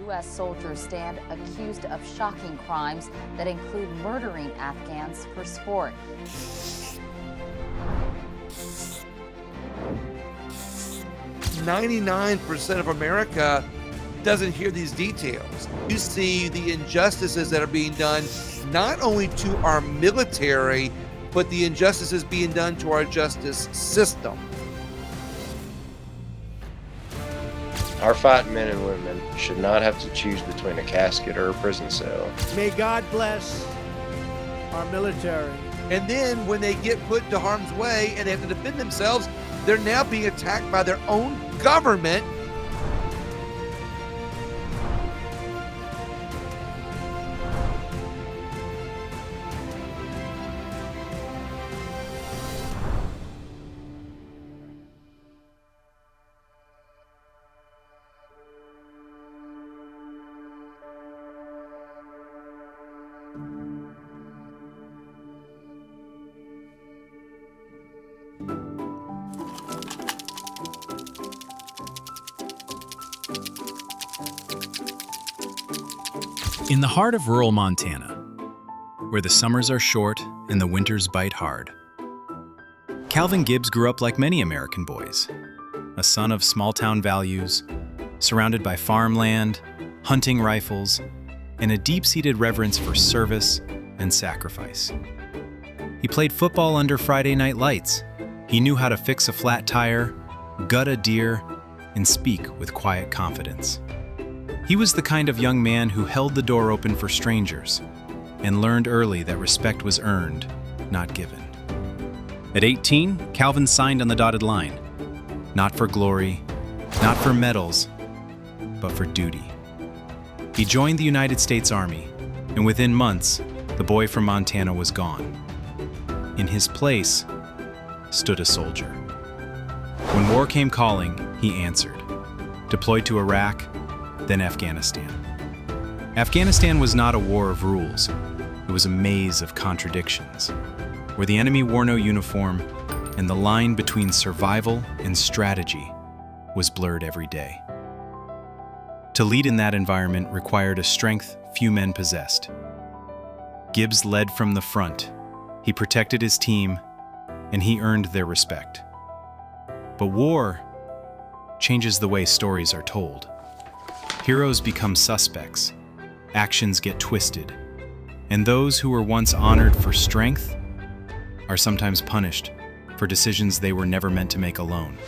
U.S. soldiers stand accused of shocking crimes that include murdering Afghans for sport. 99% of America doesn't hear these details. You see the injustices that are being done not only to our military, but the injustices being done to our justice system. Our fighting men and women should not have to choose between a casket or a prison cell. May God bless our military. And then when they get put to harm's way and they have to defend themselves, they're now being attacked by their own government. In the heart of rural Montana, where the summers are short and the winters bite hard, Calvin Gibbs grew up like many American boys, a son of small-town values, surrounded by farmland, hunting rifles, and a deep-seated reverence for service and sacrifice. He played football under Friday night lights. He knew how to fix a flat tire, gut a deer, and speak with quiet confidence. He was the kind of young man who held the door open for strangers and learned early that respect was earned, not given. At 18, Calvin signed on the dotted line, not for glory, not for medals, but for duty. He joined the United States Army, and within months, the boy from Montana was gone. In his place stood a soldier. When war came calling, he answered, deployed to Iraq, then Afghanistan. Afghanistan was not a war of rules. It was a maze of contradictions, where the enemy wore no uniform and the line between survival and strategy was blurred every day. To lead in that environment required a strength few men possessed. Gibbs led from the front. He protected his team, and he earned their respect. But war changes the way stories are told. Heroes become suspects, actions get twisted, and those who were once honored for strength are sometimes punished for decisions they were never meant to make alone.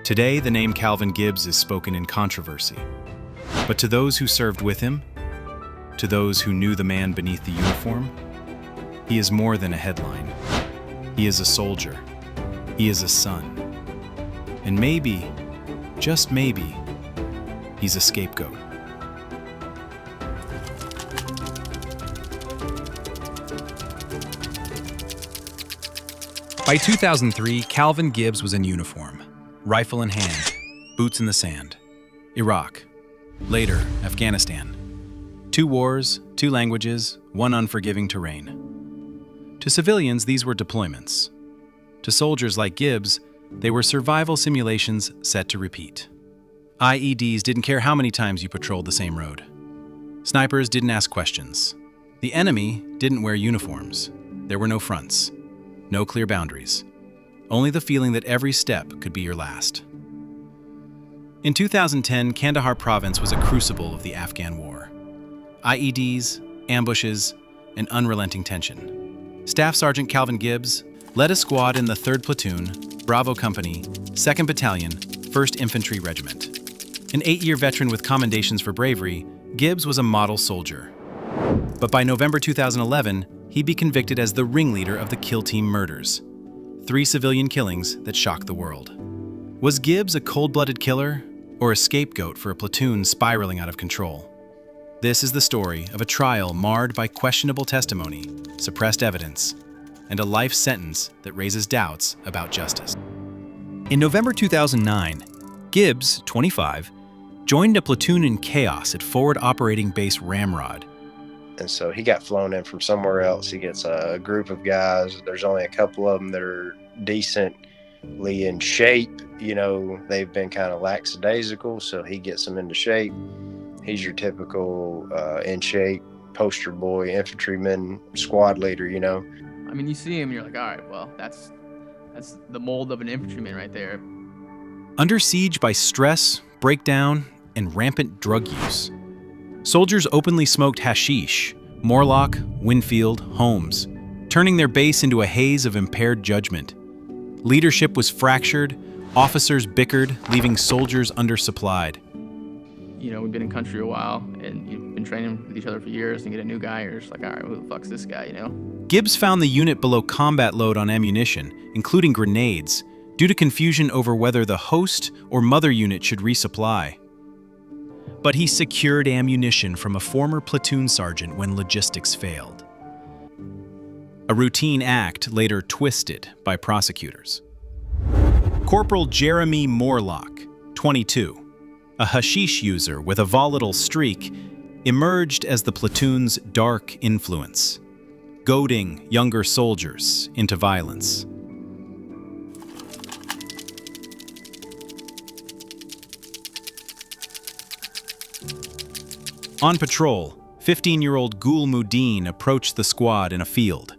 Today, the name Calvin Gibbs is spoken in controversy, but to those who served with him, to those who knew the man beneath the uniform, he is more than a headline. He is a soldier. He is a son. And maybe, just maybe, he's a scapegoat. By 2003, Calvin Gibbs was in uniform, rifle in hand, boots in the sand. Iraq, later Afghanistan. 2 wars, 2 languages, 1 unforgiving terrain. To civilians, these were deployments. To soldiers like Gibbs, they were survival simulations set to repeat. IEDs didn't care how many times you patrolled the same road. Snipers didn't ask questions. The enemy didn't wear uniforms. There were no fronts, no clear boundaries, only the feeling that every step could be your last. In 2010, Kandahar province was a crucible of the Afghan war. IEDs, ambushes, and unrelenting tension. Staff Sergeant Calvin Gibbs led a squad in the 3rd Platoon, Bravo Company, 2nd Battalion, 1st Infantry Regiment. An 8-year veteran with commendations for bravery, Gibbs was a model soldier. But by November 2011, he'd be convicted as the ringleader of the Kill Team murders, 3 civilian killings that shocked the world. Was Gibbs a cold-blooded killer or a scapegoat for a platoon spiraling out of control? This is the story of a trial marred by questionable testimony, suppressed evidence, and a life sentence that raises doubts about justice. In November 2009, Gibbs, 25, joined a platoon in chaos at Forward Operating Base Ramrod. And so he got flown in from somewhere else. He gets a group of guys. There's only a couple of them that are decently in shape. You know, they've been kind of lackadaisical, so he gets them into shape. He's your typical in shape, poster boy, infantryman, squad leader, you know. I mean, you see him and you're like, all right, well, that's the mold of an infantryman right there. Under siege by stress, breakdown, and rampant drug use, soldiers openly smoked hashish, Morlock, Winfield, Holmes, turning their base into a haze of impaired judgment. Leadership was fractured, officers bickered, leaving soldiers undersupplied. You know, we've been in country a while, and you've been training with each other for years, and you get a new guy, you're just like, all right, who the fuck's this guy, you know? Gibbs found the unit below combat load on ammunition, including grenades, due to confusion over whether the host or mother unit should resupply. But he secured ammunition from a former platoon sergeant when logistics failed. A routine act later twisted by prosecutors. Corporal Jeremy Morlock, 22, a hashish user with a volatile streak, emerged as the platoon's dark influence, goading younger soldiers into violence. On patrol, 15-year-old Gul Muddin approached the squad in a field.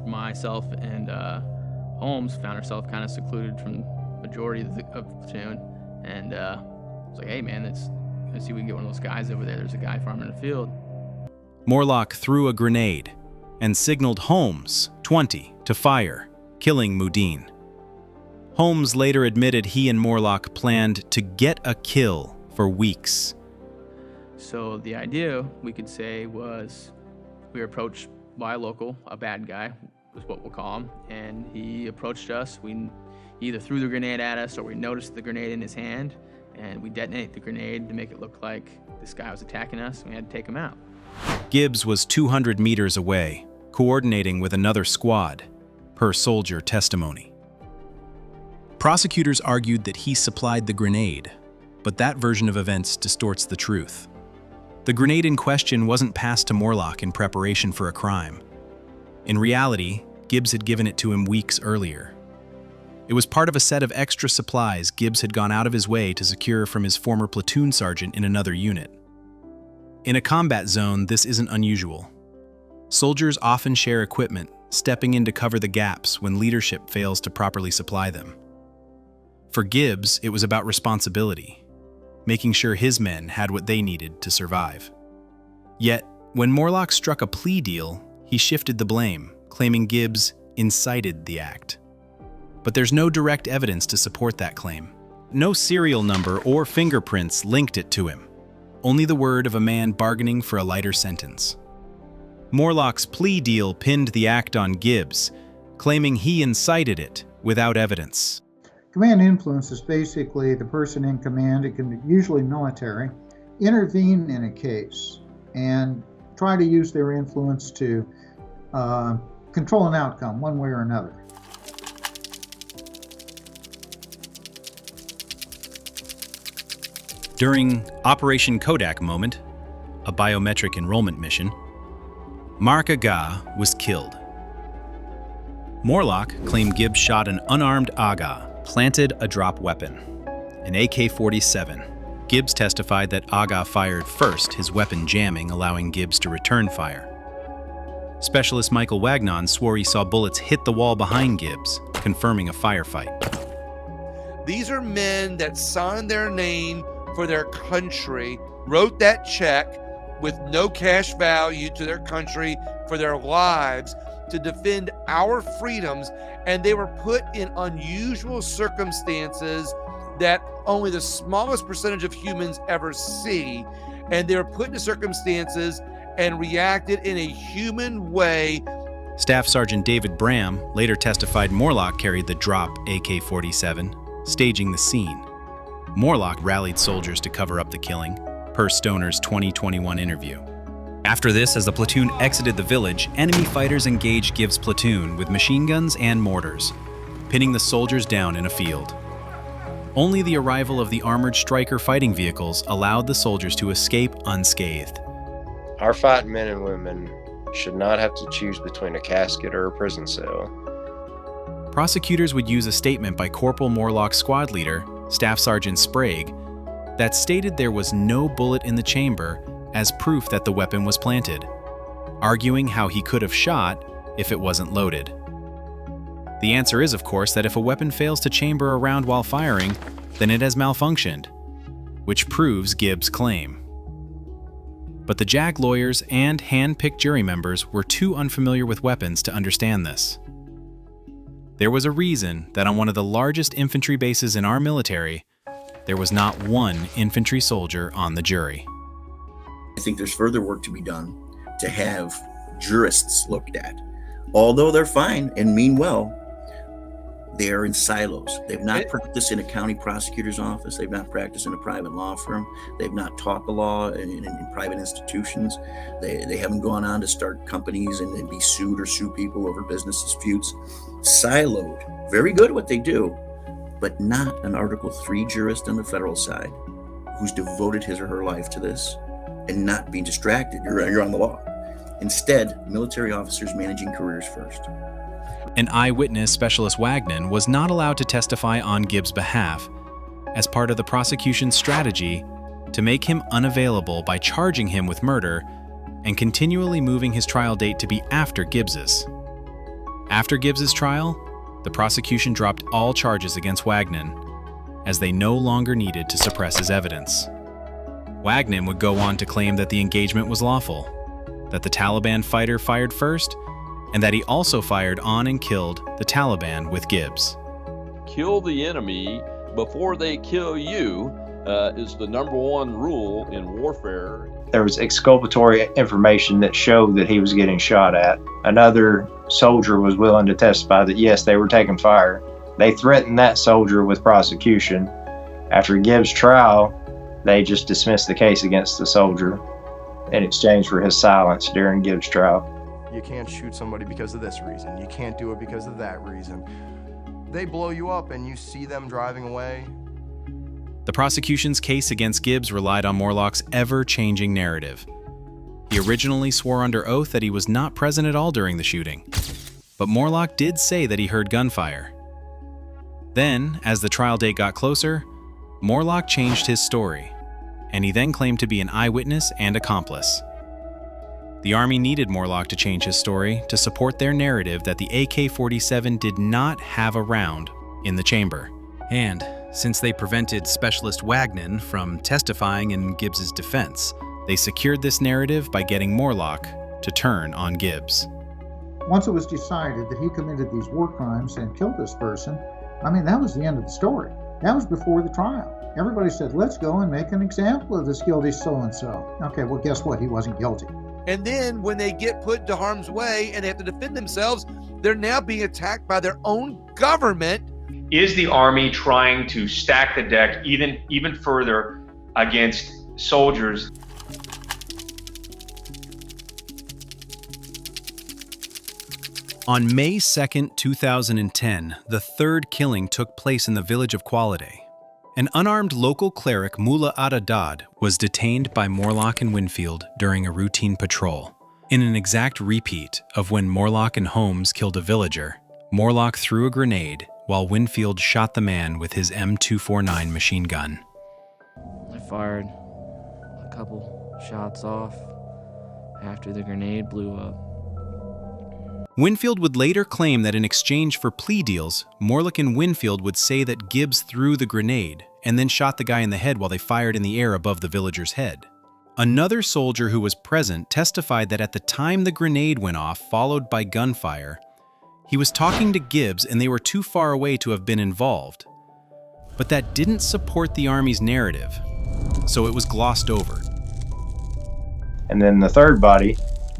Myself and Holmes found ourselves kind of secluded from the majority of the platoon, and I was like, hey man, let's see if we can get one of those guys over there. There's a guy farming in the field. Morlock threw a grenade and signaled Holmes, 20, to fire, killing Muddin. Holmes later admitted he and Morlock planned to get a kill for weeks. So the idea, we could say, was we were approached by a local, a bad guy, is what we'll call him, and he approached us. He either threw the grenade at us or we noticed the grenade in his hand, and we detonate the grenade to make it look like this guy was attacking us, and we had to take him out. Gibbs was 200 meters away, coordinating with another squad, per soldier testimony. Prosecutors argued that he supplied the grenade, but that version of events distorts the truth. The grenade in question wasn't passed to Morlock in preparation for a crime. In reality, Gibbs had given it to him weeks earlier. It was part of a set of extra supplies Gibbs had gone out of his way to secure from his former platoon sergeant in another unit. In a combat zone, this isn't unusual. Soldiers often share equipment, stepping in to cover the gaps when leadership fails to properly supply them. For Gibbs, it was about responsibility, making sure his men had what they needed to survive. Yet, when Morlock struck a plea deal, he shifted the blame, claiming Gibbs incited the act. But there's no direct evidence to support that claim. No serial number or fingerprints linked it to him, only the word of a man bargaining for a lighter sentence. Morlock's plea deal pinned the act on Gibbs, claiming he incited it without evidence. Command influence is basically the person in command, it can be usually military, intervene in a case and try to use their influence to control an outcome one way or another. During Operation Kodak Moment, a biometric enrollment mission, Mark Aga was killed. Morlock claimed Gibbs shot an unarmed Aga, planted a drop weapon, an AK-47. Gibbs testified that Aga fired first, his weapon jamming, allowing Gibbs to return fire. Specialist Michael Wagnon swore he saw bullets hit the wall behind Gibbs, confirming a firefight. These are men that signed their name for their country, wrote that check with no cash value to their country for their lives to defend our freedoms, and they were put in unusual circumstances that only the smallest percentage of humans ever see, and they were put into circumstances and reacted in a human way. Staff Sergeant David Bram later testified Morlock carried the drop AK-47, staging the scene. Morlock rallied soldiers to cover up the killing, per Stoner's 2021 interview. After this, as the platoon exited the village, enemy fighters engaged Gibbs' platoon with machine guns and mortars, pinning the soldiers down in a field. Only the arrival of the armored Stryker fighting vehicles allowed the soldiers to escape unscathed. Our fighting men and women should not have to choose between a casket or a prison cell. Prosecutors would use a statement by Corporal Morlock's squad leader, Staff Sergeant Sprague, that stated there was no bullet in the chamber as proof that the weapon was planted, arguing how he could have shot if it wasn't loaded. The answer is, of course, that if a weapon fails to chamber a round while firing, then it has malfunctioned, which proves Gibbs' claim. But the JAG lawyers and hand-picked jury members were too unfamiliar with weapons to understand this. There was a reason that on one of the largest infantry bases in our military, there was not one infantry soldier on the jury. I think there's further work to be done to have jurists looked at. Although they're fine and mean well, they are in silos. They've not practiced in a county prosecutor's office. They've not practiced in a private law firm. They've not taught the law in private institutions. They haven't gone on to start companies and be sued or sue people over business disputes. Siloed. Very good at what they do, but not an Article 3 jurist on the federal side who's devoted his or her life to this and not being distracted. You're on the law. Instead, military officers managing careers first. An eyewitness, Specialist Wagner, was not allowed to testify on Gibbs' behalf as part of the prosecution's strategy to make him unavailable by charging him with murder and continually moving his trial date to be after Gibbs's. After Gibbs's trial, the prosecution dropped all charges against Wagner, as they no longer needed to suppress his evidence. Wagner would go on to claim that the engagement was lawful, that the Taliban fighter fired first, and that he also fired on and killed the Taliban with Gibbs. Kill the enemy before they kill you is the #1 rule in warfare. There was exculpatory information that showed that he was getting shot at. Another soldier was willing to testify that yes, they were taking fire. They threatened that soldier with prosecution. After Gibbs' trial, they just dismissed the case against the soldier in exchange for his silence during Gibbs' trial. You can't shoot somebody because of this reason. You can't do it because of that reason. They blow you up and you see them driving away. The prosecution's case against Gibbs relied on Morlock's ever-changing narrative. He originally swore under oath that he was not present at all during the shooting, but Morlock did say that he heard gunfire. Then, as the trial date got closer, Morlock changed his story, and he then claimed to be an eyewitness and accomplice. The Army needed Morlock to change his story to support their narrative that the AK-47 did not have a round in the chamber. And since they prevented Specialist Wagner from testifying in Gibbs's defense, they secured this narrative by getting Morlock to turn on Gibbs. Once it was decided that he committed these war crimes and killed this person, I mean, that was the end of the story. That was before the trial. Everybody said, let's go and make an example of this guilty so-and-so. Okay, well, guess what? He wasn't guilty. And then when they get put into harm's way and they have to defend themselves, they're now being attacked by their own government. Is the Army trying to stack the deck even further against soldiers? On May 2nd, 2010, the third killing took place in the village of Quality. An unarmed local cleric, Mullah Adadad, was detained by Morlock and Winfield during a routine patrol. In an exact repeat of when Morlock and Holmes killed a villager, Morlock threw a grenade while Winfield shot the man with his M249 machine gun. I fired a couple shots off after the grenade blew up. Winfield would later claim that in exchange for plea deals, Morlock and Winfield would say that Gibbs threw the grenade and then shot the guy in the head while they fired in the air above the villager's head. Another soldier who was present testified that at the time the grenade went off, followed by gunfire, he was talking to Gibbs and they were too far away to have been involved. But that didn't support the Army's narrative, so it was glossed over. And then the third body,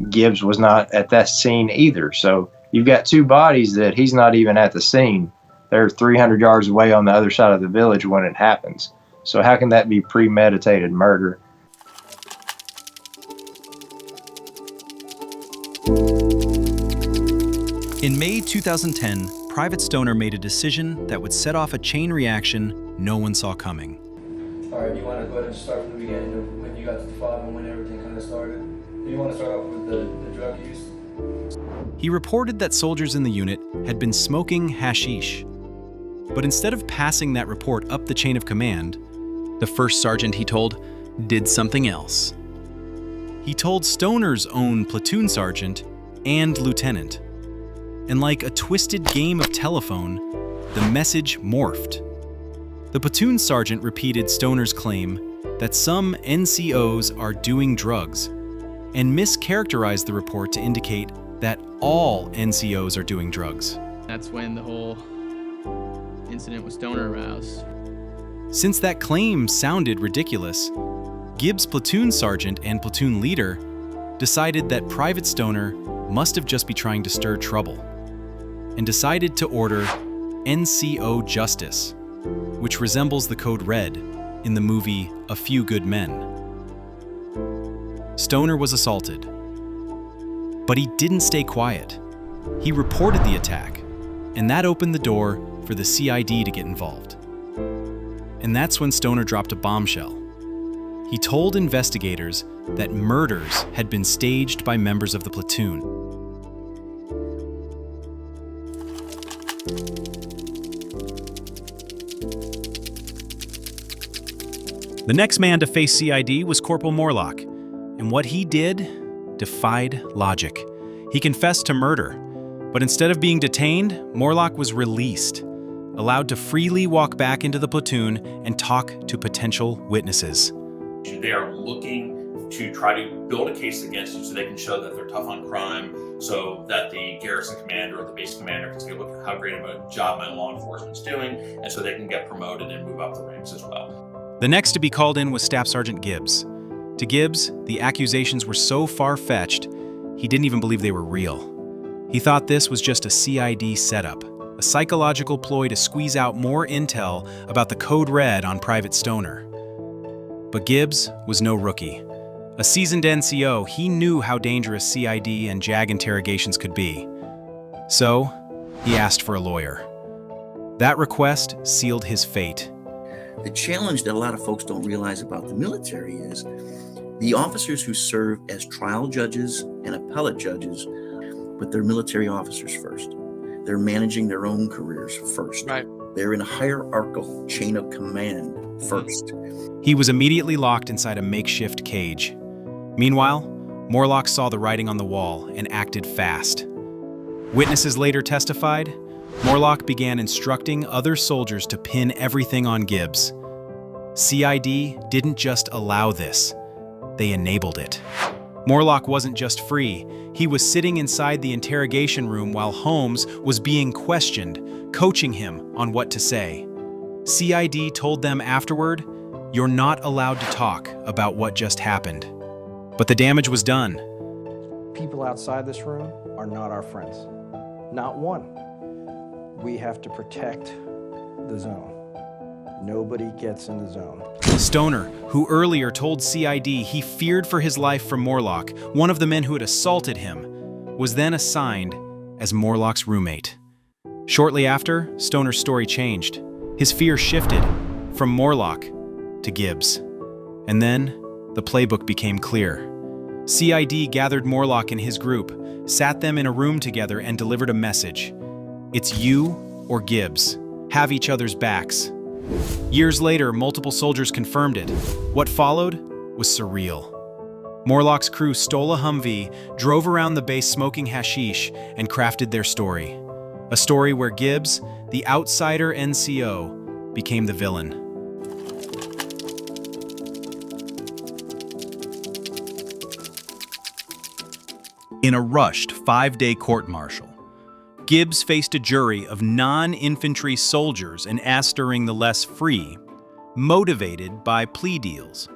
Gibbs was not at that scene either. So you've got two bodies that he's not even at the scene. They're 300 yards away on the other side of the village when it happens. So how can that be premeditated murder? In May 2010, Private Stoner made a decision that would set off a chain reaction no one saw coming. All right, you want to go ahead and start from the beginning of when you got to the fob and when everything kind of started? You want to start off with the drug use? He reported that soldiers in the unit had been smoking hashish. But instead of passing that report up the chain of command, The first sergeant, he told, did something else. He told Stoner's own platoon sergeant and lieutenant. And like a twisted game of telephone, the message morphed. The platoon sergeant repeated Stoner's claim that some NCOs are doing drugs and mischaracterized the report to indicate that all NCOs are doing drugs. That's when the whole incident with Stoner arose. Since that claim sounded ridiculous, Gibbs' platoon sergeant and platoon leader decided that Private Stoner must have just been trying to stir trouble, and decided to order NCO justice, which resembles the code red in the movie A Few Good Men. Stoner was assaulted, but he didn't stay quiet. He reported the attack, and that opened the door for the CID to get involved. And that's when Stoner dropped a bombshell. He told investigators that murders had been staged by members of the platoon. The next man to face CID was Corporal Morlock, and what he did defied logic. He confessed to murder, but instead of being detained, Morlock was released, allowed to freely walk back into the platoon and talk to potential witnesses. They are looking to try to build a case against you so they can show that they're tough on crime, so that the garrison commander or the base commander can say, look at how great of a job my law enforcement's doing, and so they can get promoted and move up the ranks as well. The next to be called in was Staff Sergeant Gibbs. To Gibbs, the accusations were so far-fetched, he didn't even believe they were real. He thought this was just a CID setup, a psychological ploy to squeeze out more intel about the code red on Private Stoner. But Gibbs was no rookie. A seasoned NCO, he knew how dangerous CID and JAG interrogations could be. So, he asked for a lawyer. That request sealed his fate. The challenge that a lot of folks don't realize about the military is the officers who serve as trial judges and appellate judges, but they're military officers first. They're managing their own careers first. Right. They're in a hierarchical chain of command first. He was immediately locked inside a makeshift cage. Meanwhile, Morlock saw the writing on the wall and acted fast. Witnesses later testified, Morlock began instructing other soldiers to pin everything on Gibbs. CID didn't just allow this, they enabled it. Morlock wasn't just free, he was sitting inside the interrogation room while Holmes was being questioned, coaching him on what to say. CID told them afterward, "You're not allowed to talk about what just happened." But the damage was done. People outside this room are not our friends. Not one. We have to protect the zone. Nobody gets in the zone. Stoner, who earlier told CID he feared for his life from Morlock, one of the men who had assaulted him, was then assigned as Morlock's roommate. Shortly after, Stoner's story changed. His fear shifted from Morlock to Gibbs. And then, the playbook became clear. CID gathered Morlock and his group, sat them in a room together and delivered a message. It's you or Gibbs. Have each other's backs. Years later, multiple soldiers confirmed it. What followed was surreal. Morlock's crew stole a Humvee, drove around the base smoking hashish, and crafted their story. A story where Gibbs, the outsider NCO, became the villain. In a rushed 5-day court-martial, Gibbs faced a jury of non-infantry soldiers and asked during the less free, motivated by plea deals.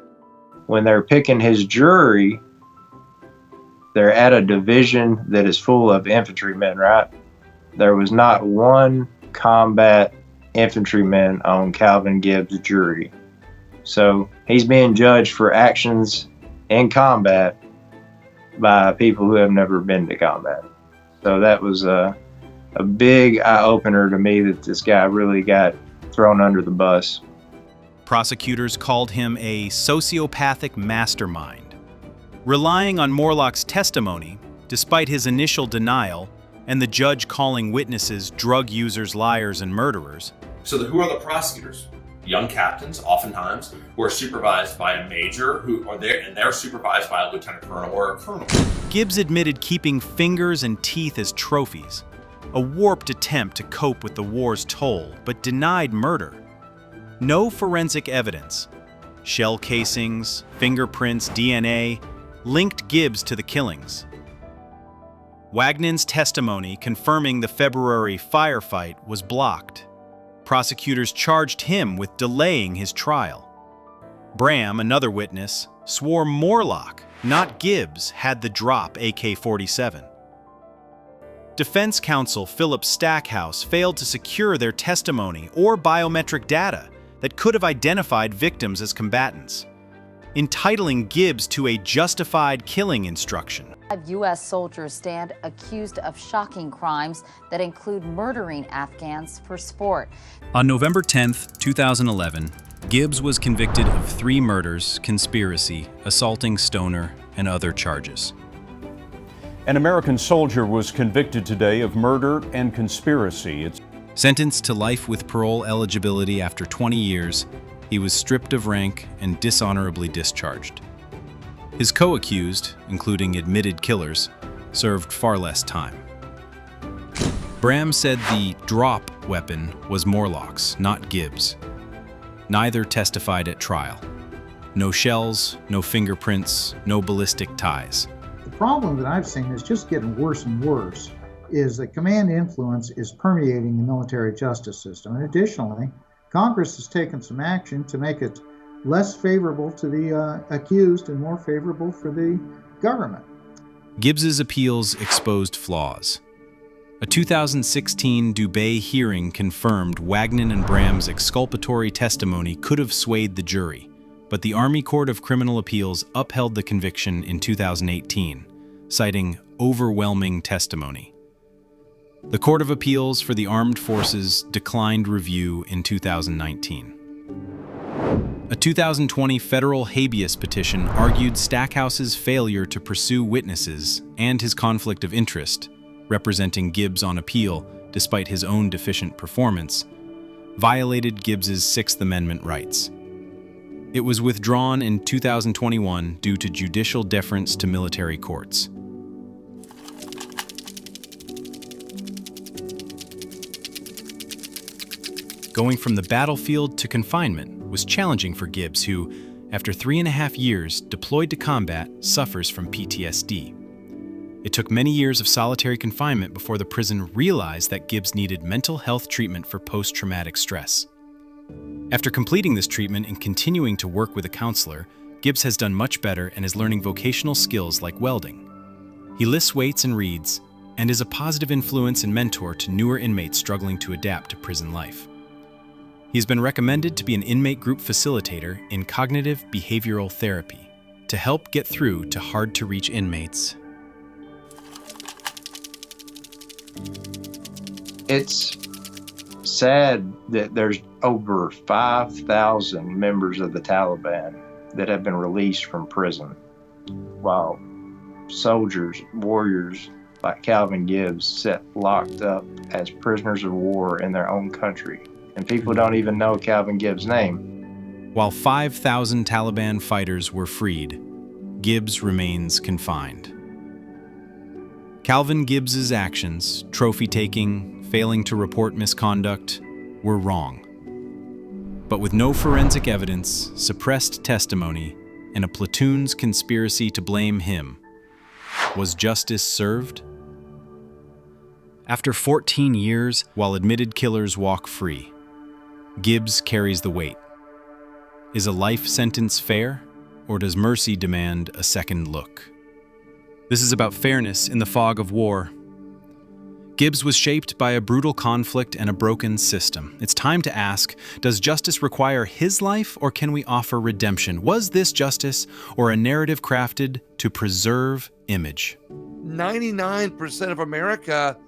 When they're picking his jury, they're at a division that is full of infantrymen, right? There was not one combat infantryman on Calvin Gibbs' jury. So he's being judged for actions in combat by people who have never been to combat. So that was a big eye-opener to me that this guy really got thrown under the bus. Prosecutors called him a sociopathic mastermind. Relying on Morlock's testimony, despite his initial denial, and the judge calling witnesses drug users, liars, and murderers. So who are the prosecutors? young captains, oftentimes, who are supervised by a major, they're supervised by a lieutenant colonel or a colonel. Gibbs admitted keeping fingers and teeth as trophies, a warped attempt to cope with the war's toll, but denied murder. No forensic evidence, shell casings, fingerprints, DNA, linked Gibbs to the killings. Wagnon's testimony confirming the February firefight was blocked. Prosecutors charged him with delaying his trial. Bram, another witness, swore Morlock, not Gibbs, had the drop AK-47. Defense counsel Philip Stackhouse failed to secure their testimony or biometric data that could have identified victims as combatants, entitling Gibbs to a justified killing instruction. 5 U.S. soldiers stand accused of shocking crimes that include murdering Afghans for sport. On November 10, 2011, Gibbs was convicted of 3 murders, conspiracy, assaulting Stoner, and other charges. An American soldier was convicted today of murder and conspiracy. Sentenced to life with parole eligibility after 20 years, he was stripped of rank and dishonorably discharged. His co-accused, including admitted killers, served far less time. Bram said the drop weapon was Morlock's, not Gibbs. Neither testified at trial. No shells, no fingerprints, no ballistic ties. The problem that I've seen is just getting worse and worse, is that command influence is permeating the military justice system. And additionally, Congress has taken some action to make it less favorable to the accused and more favorable for the government. Gibbs's appeals exposed flaws. A 2016 Dubé hearing confirmed Wagnon and Bram's exculpatory testimony could have swayed the jury, but the Army Court of Criminal Appeals upheld the conviction in 2018, citing overwhelming testimony. The Court of Appeals for the Armed Forces declined review in 2019. A 2020 federal habeas petition argued Stackhouse's failure to pursue witnesses and his conflict of interest, representing Gibbs on appeal despite his own deficient performance, violated Gibbs's Sixth Amendment rights. It was withdrawn in 2021 due to judicial deference to military courts. Going from the battlefield to confinement was challenging for Gibbs, who, after 3.5 years deployed to combat, suffers from PTSD. It took many years of solitary confinement before the prison realized that Gibbs needed mental health treatment for post-traumatic stress. After completing this treatment and continuing to work with a counselor, Gibbs has done much better and is learning vocational skills like welding. He lifts weights and reads, and is a positive influence and mentor to newer inmates struggling to adapt to prison life. He's been recommended to be an inmate group facilitator in cognitive behavioral therapy to help get through to hard-to-reach inmates. It's sad that there's over 5,000 members of the Taliban that have been released from prison, while soldiers, warriors like Calvin Gibbs sit locked up as prisoners of war in their own country. And people don't even know Calvin Gibbs' name. While 5,000 Taliban fighters were freed, Gibbs remains confined. Calvin Gibbs's actions, trophy-taking, failing to report misconduct, were wrong. But with no forensic evidence, suppressed testimony, and a platoon's conspiracy to blame him, was justice served? After 14 years, while admitted killers walk free, Gibbs carries the weight. Is a life sentence fair, or does mercy demand a second look? This is about fairness in the fog of war. Gibbs was shaped by a brutal conflict and a broken system. It's time to ask, does justice require his life, or can we offer redemption? Was this justice, or a narrative crafted to preserve image? 99% of America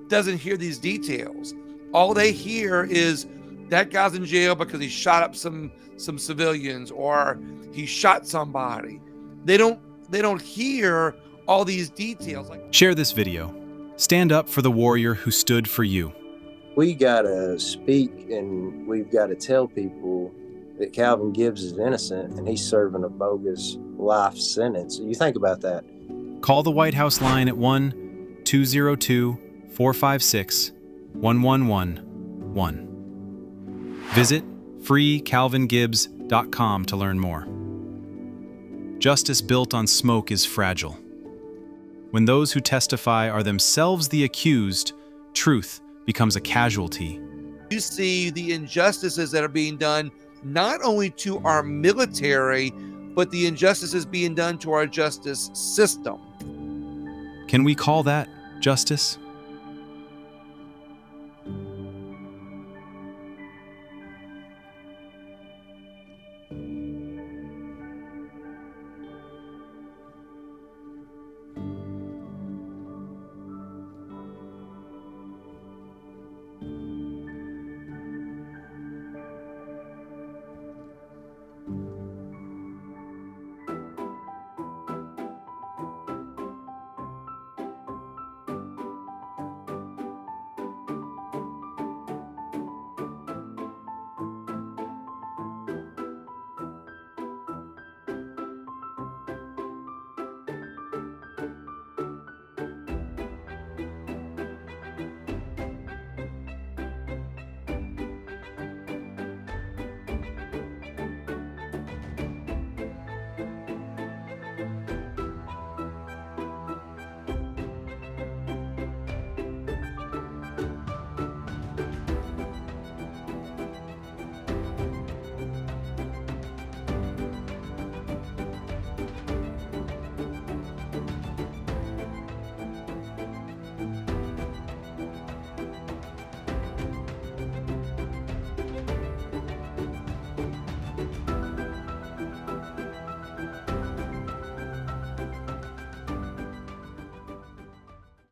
doesn't hear these details. All they hear is that guy's in jail because he shot up some civilians, or he shot somebody. They don't hear all these details. Share this video. Stand up for the warrior who stood for you. we got to speak and we've got to tell people that Calvin Gibbs is innocent and he's serving a bogus life sentence. You think about that. Call the White House line at 1-202-456-1111. Visit freecalvingibbs.com to learn more. Justice built on smoke is fragile. When those who testify are themselves the accused, truth becomes a casualty. You see the injustices that are being done not only to our military, but the injustices being done to our justice system. Can we call that justice?